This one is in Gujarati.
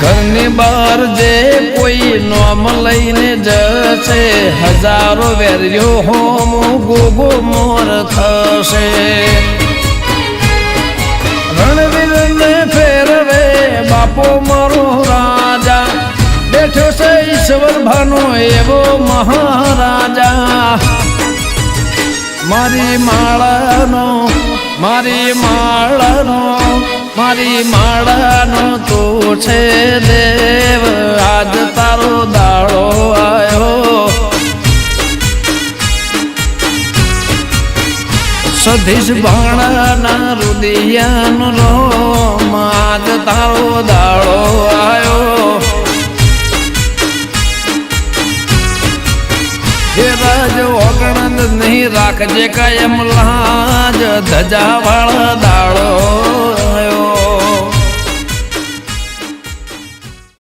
ઘરની બહાર જે કોઈ નોમ લઈને જશે હજારો વેર્યો હોમ ગોગો મોર થશે રણવીરને ફેરવે બાપો મારો રાજા બેઠો છે ઈશ્વર ભાનો એવો મહારાજા મારી માળાનો તું છે દેવ આજ તારો દાડો આવ્યો સધીશ ભાણાના રુદિયાનો રોમ આજ તારો દાડો આવ્યો હે રાજ ઓગણદ નહીં રાખજે કાયમ લાજ ધજા વાળા દાડો